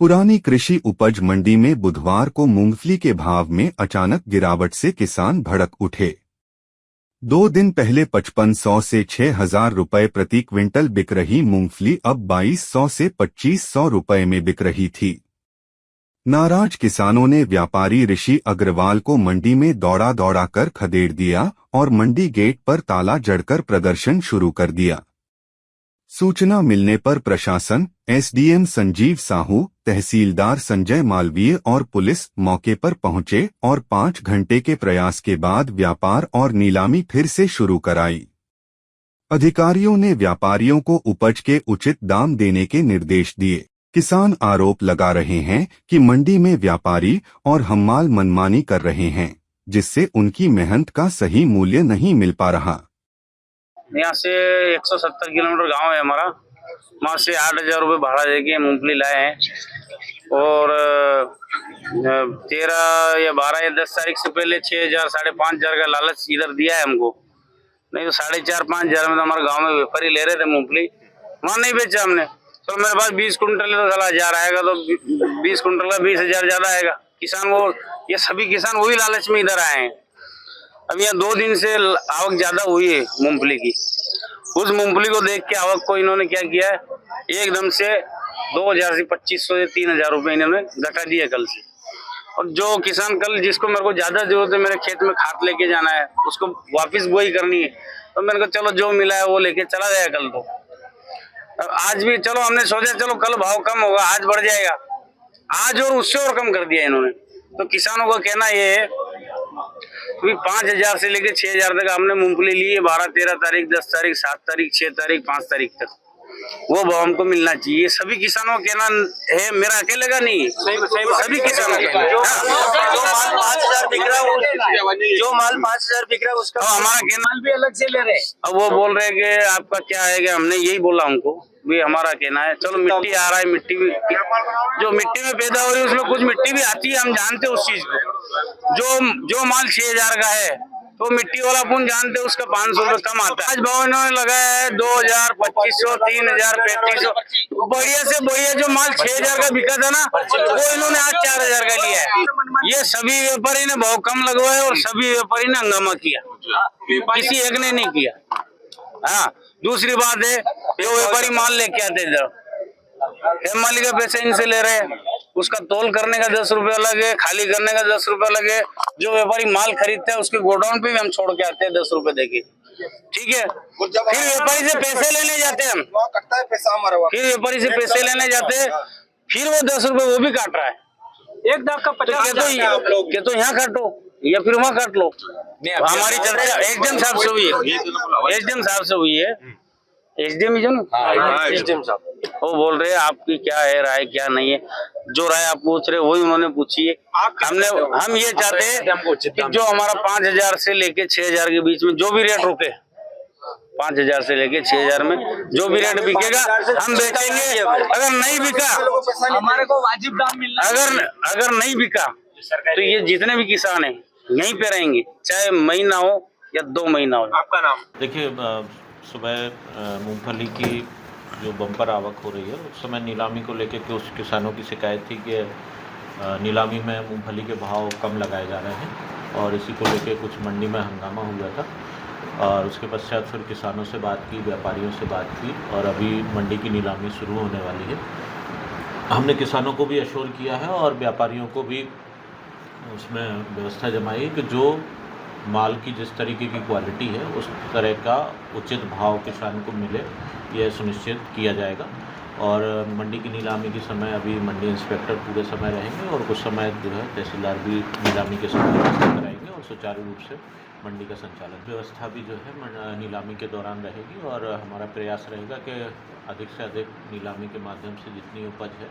पुरानी कृषि उपज मंडी में बुधवार को मूंगफली के भाव में अचानक गिरावट से किसान भड़क उठे। 2 दिन पहले 5500 से 6000 रुपये प्रति क्विंटल बिक रही मूंगफली अब 2200 से 2500 रुपये में बिक रही थी। नाराज किसानों ने व्यापारी ऋषि अग्रवाल को मंडी में दौड़ा कर खदेड़ दिया और मंडी गेट पर ताला जड़कर प्रदर्शन शुरू कर दिया। सूचना मिलने पर प्रशासन, एसडीएम संजीव साहू, तहसीलदार संजय मालवीय और पुलिस मौके पर पहुंचे और 5 घंटे के प्रयास के बाद व्यापार और नीलामी फिर से शुरू कराई। अधिकारियों ने व्यापारियों को उपज के उचित दाम देने के निर्देश दिए। किसान आरोप लगा रहे हैं कि मंडी में व्यापारी और हम्माल मनमानी कर रहे हैं, जिससे उनकी मेहनत का सही मूल्य नहीं मिल पा रहा। यहाँ से 170 किलोमीटर गांव है हमारा। वहाँ से 8000 रुपये भाड़ा देके मूंगफली लाए हैं और 13 या 12 या 10 तारीख से पहले 6000 5,500 का लालच इधर दिया है हमको। नहीं तो 4,500-5,000 में तो हमारे गांव में व्यापारी ले रहे थे मूंगफली। वहाँ नहीं बेचा हमने। तो मेरे पास 20 कुंटल तो साला 1000 आएगा, तो 20 कुंटल का 20,000 ज्यादा आएगा। किसान वो ये सभी किसान वही लालच में इधर आए हैं। अब यहाँ 2 दिन से आवक ज्यादा हुई है मूंगफली की। उस मूंगफली को देख के आवक को इन्होंने क्या किया है, एकदम से 2000 से 2500 से 3000 रुपये इन्होंने घटा दिया कल से। और जो किसान कल जिसको मेरे को ज्यादा जरूरत है, मेरे खेत में खाद लेके जाना है, उसको वापस बुआई करनी है, तो मैंने कहा चलो जो मिला है वो लेके चला जाए कल। तो आज भी चलो हमने सोचा चलो कल भाव कम होगा, आज बढ़ जाएगा। आज और उससे और कम कर दिया इन्होंने। तो किसानों का कहना ये है 5,000 से लेकर 6,000 तक हमने मूंगफली ली है। 12, 13 तारीख, 10 तारीख, 7 तारीख, 6 तारीख, 5 तारीख तक वो भाव हमको मिलना चाहिए। सभी किसानों का कहना है, मेरा अकेले का नहीं, सभी किसानों का। जो माल 5,000 बिक रहा है उसका हमारा कहना भी अलग से ले रहे। अब वो बोल रहे कि आपका क्या है, कि हमने यही बोला हमको भी हमारा कहना है चलो मिट्टी आ रहा है, मिट्टी भी जो मिट्टी में पैदा हो रही है उसमें कुछ मिट्टी भी आती है, हम जानते हैं उस चीज को। जो माल 6,000 का है तो मिट्टी वाला अपन जानते हैं उसका 500 रुपये कम आता है। आज भाव इन्होंने लगाया है 2,000, 2,500, 3,000, 3,500। बढ़िया से बढ़िया जो माल 6,000 का बिका था ना, वो इन्होंने आज 4,000 का लिया है। ये सभी व्यापारी ने भाव कम लगवाया और सभी व्यापारी ने हंगामा किया, किसी एक ने नहीं किया। हाँ, दूसरी बात है जो व्यापारी माल लेके आते इधर, हेमाली के पैसे इनसे ले रहे हैं, उसका तोल करने का 10 रुपये अलग है, खाली करने का 10 रुपये अलग है। जो व्यापारी माल खरीदते हैं उसके गोडाउन पे भी हम छोड़ के आते हैं 10 रुपए देके, ठीक है। फिर व्यापारी से पैसे लेने जाते हैं हम, फिर व्यापारी से पैसे लेने जाते हैं, फिर वो 10 रुपए वो भी काट रहा है। एक दाग का 50 तो यहाँ काटो या फिर वहाँ काट लो। हमारी चर्चा एसडीएम साहब से हुई है, एसडीएम साहब से हुई है, एसडीएम ही जो ना एसडीएम साहब वो बोल रहे हैं आपकी क्या है राय, क्या नहीं है। जो राय आप पूछ रहे वही उन्होंने पूछी है। हम ये चाहते हैं कि जो हमारा 5,000 से लेके 6,000 के बीच में जो भी रेट रुके, 5,000 से लेके 6,000 में जो भी रेट बिकेगा हम बेचेंगे। अगर नहीं बिका हमारे को वाजिब दाम मिलना। अगर नहीं बिका तो ये जितने भी किसान हैं यहीं पे रहेंगे, चाहे महीना हो या 2 महीना हो। आपका नाम? देखिए, सुबह मूंगफली की जो बम्पर आवक हो रही है उस समय नीलामी को लेकर के उस किसानों की शिकायत थी कि नीलामी में मूंगफली के भाव कम लगाए जा रहे हैं और इसी को लेकर कुछ मंडी में हंगामा हुआ था। और उसके पश्चात फिर किसानों से बात की, व्यापारियों से बात की और अभी मंडी की नीलामी शुरू होने वाली है। हमने किसानों को भी अश्योर किया है और व्यापारियों को भी उसमें व्यवस्था जमाई कि जो माल की जिस तरीके की क्वालिटी है उस तरह का उचित भाव किसान को मिले, यह सुनिश्चित किया जाएगा। और मंडी की नीलामी के समय अभी मंडी इंस्पेक्टर पूरे समय रहेंगे और कुछ समय जो है तहसीलदार भी नीलामी के समय व्यवस्था कराएंगे और सुचारू रूप से मंडी का संचालन व्यवस्था भी जो है नीलामी के दौरान रहेगी। और हमारा प्रयास रहेगा कि अधिक से अधिक नीलामी के माध्यम से जितनी उपज है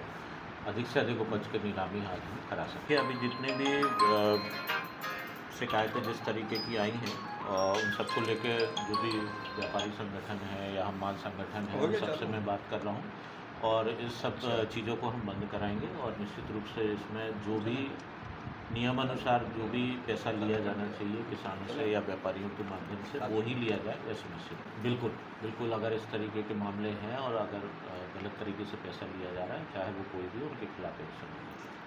अधिक से अधिक उपज की नीलामी आज हम करा सकें। अभी जितने भी शिकायतें जिस तरीके की आई हैं उन सबको लेके जो भी व्यापारी संगठन है या हम्माल संगठन है उन सबसे मैं बात कर रहा हूँ और इस सब चीज़ों को हम बंद कराएंगे और निश्चित रूप से इसमें जो भी नियमानुसार जो भी पैसा लिया जाना चाहिए किसानों से या व्यापारियों के माध्यम से वो ही लिया जाए, यह सुनिश्चित। बिल्कुल बिल्कुल, अगर इस तरीके के मामले हैं और अगर गलत तरीके से पैसा लिया जा रहा है, चाहे वो कोई भी, उनके खिलाफ एक्शन होगा।